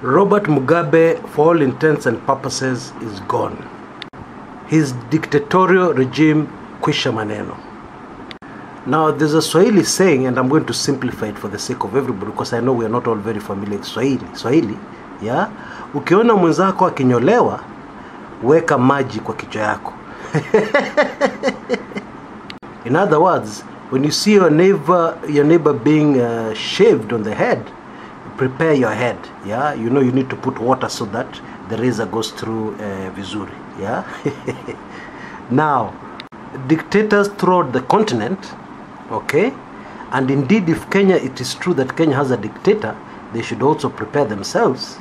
Robert Mugabe, for all intents and purposes, is gone. His dictatorial regime, kwisha maneno. Now, there's a Swahili saying, and I'm going to simplify it for the sake of everybody, because I know we are not all very familiar with Swahili, yeah? Ukiona mwenzako akinyolewa, weka maji kwa kichwa yako. In other words, when you see your neighbor being shaved on the head, prepare your head, yeah? You know you need to put water so that the razor goes through vizuri, yeah? Now, dictators throughout the continent, okay? And indeed, if Kenya, it is true that Kenya has a dictator, they should also prepare themselves,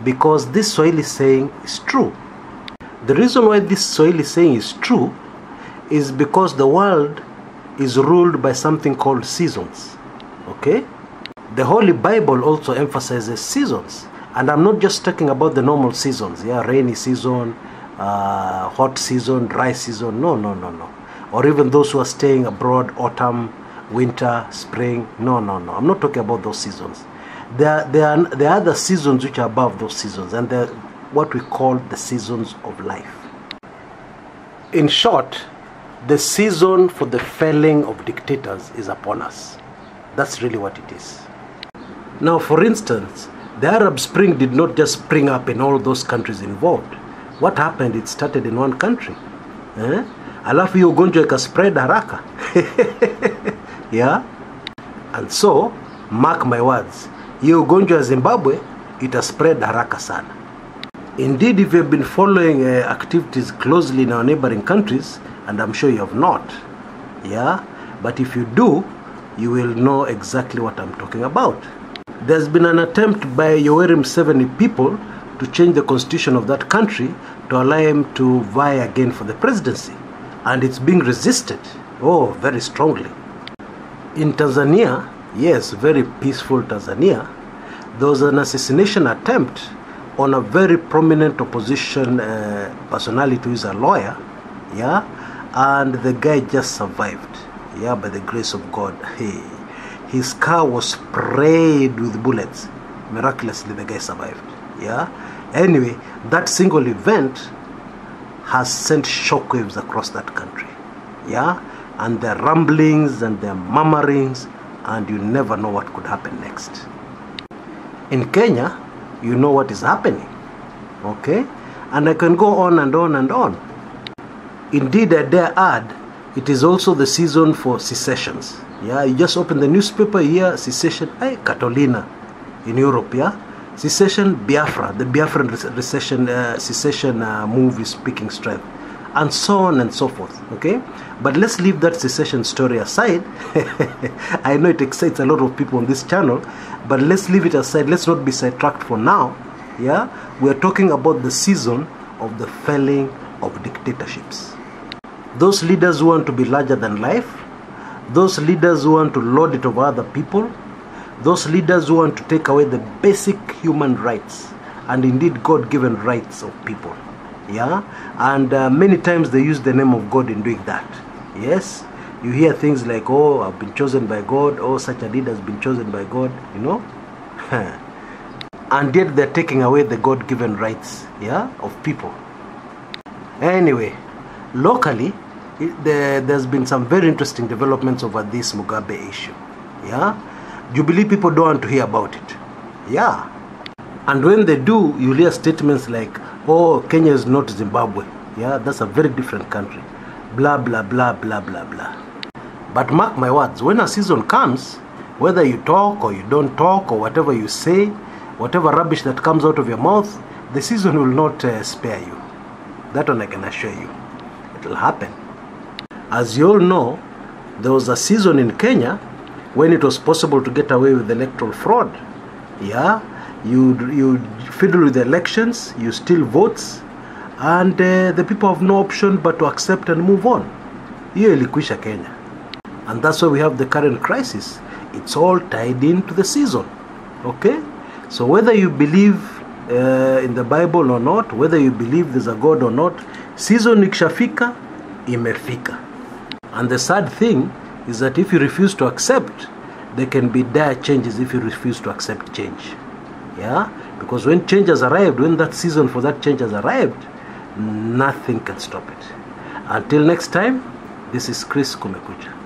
because this Swahili saying is true. The reason why this Swahili saying is true is because the world is ruled by something called seasons, okay? The Holy Bible also emphasizes seasons. And I'm not just talking about the normal seasons, yeah, rainy season, hot season, dry season, no. Or even those who are staying abroad, autumn, winter, spring, no. I'm not talking about those seasons. There are other seasons which are above those seasons, and they're what we call the seasons of life. In short, the season for the felling of dictators is upon us. That's really what it is. Now, for instance, the Arab Spring did not just spring up in all those countries involved. What happened? It started in one country. Alafu hiyo ugonjwa ikaspread haraka. Yeah? And so, mark my words, hiyo ugonjwa ya Zimbabwe itaspread haraka sana. Indeed, if you've been following activities closely in our neighboring countries, and I'm sure you have not, yeah? But if you do, you will know exactly what I'm talking about. There's been an attempt by Yoweri Museveni people to change the constitution of that country to allow him to vie again for the presidency. And it's being resisted, very strongly. In Tanzania, yes, very peaceful Tanzania, there was an assassination attempt on a very prominent opposition personality who is a lawyer, yeah? And the guy just survived, yeah, by the grace of God. Hey. His car was sprayed with bullets. Miraculously, the guy survived. Yeah. Anyway, that single event has sent shockwaves across that country. Yeah. And there are rumblings and there are murmurings, and you never know what could happen next. In Kenya, you know what is happening. Okay. And I can go on and on and on. Indeed, I dare add, it is also the season for secessions. Yeah, you just open the newspaper here, secession, Catolina in Europe, yeah? Secession, Biafra, the Biafran secession move is speaking strength, and so on and so forth, okay? But let's leave that secession story aside. I know it excites a lot of people on this channel, but let's leave it aside. Let's not be sidetracked for now, yeah? We're talking about the season of the felling of dictatorships. Those leaders who want to be larger than life, those leaders who want to lord it over other people, those leaders who want to take away the basic human rights and indeed God-given rights of people, yeah? And many times they use the name of God in doing that. Yes, you hear things like, I've been chosen by God, such a leader has been chosen by God, you know? And yet they're taking away the God-given rights, yeah, of people. Anyway, locally, there's been some very interesting developments over this Mugabe issue, yeah? Jubilee people don't want to hear about it, yeah? And when they do, you'll hear statements like, Kenya is not Zimbabwe, yeah? That's a very different country, blah, blah, blah, blah, blah, blah. But mark my words, when a season comes, whether you talk or you don't talk or whatever you say, whatever rubbish that comes out of your mouth, the season will not spare you. That one I can assure you. It will happen. As you all know, there was a season in Kenya when it was possible to get away with electoral fraud. Yeah, you fiddle with the elections, you steal votes, and the people have no option but to accept and move on. Hiyo ilikwisha Kenya. And that's why we have the current crisis. It's all tied into the season. Okay? So whether you believe in the Bible or not, whether you believe there's a God or not, season ikishafika, imefika. And the sad thing is that if you refuse to accept, there can be dire changes if you refuse to accept change. Yeah? Because when change has arrived, when that season for that change has arrived, nothing can stop it. Until next time, this is Kshs Kumekucha.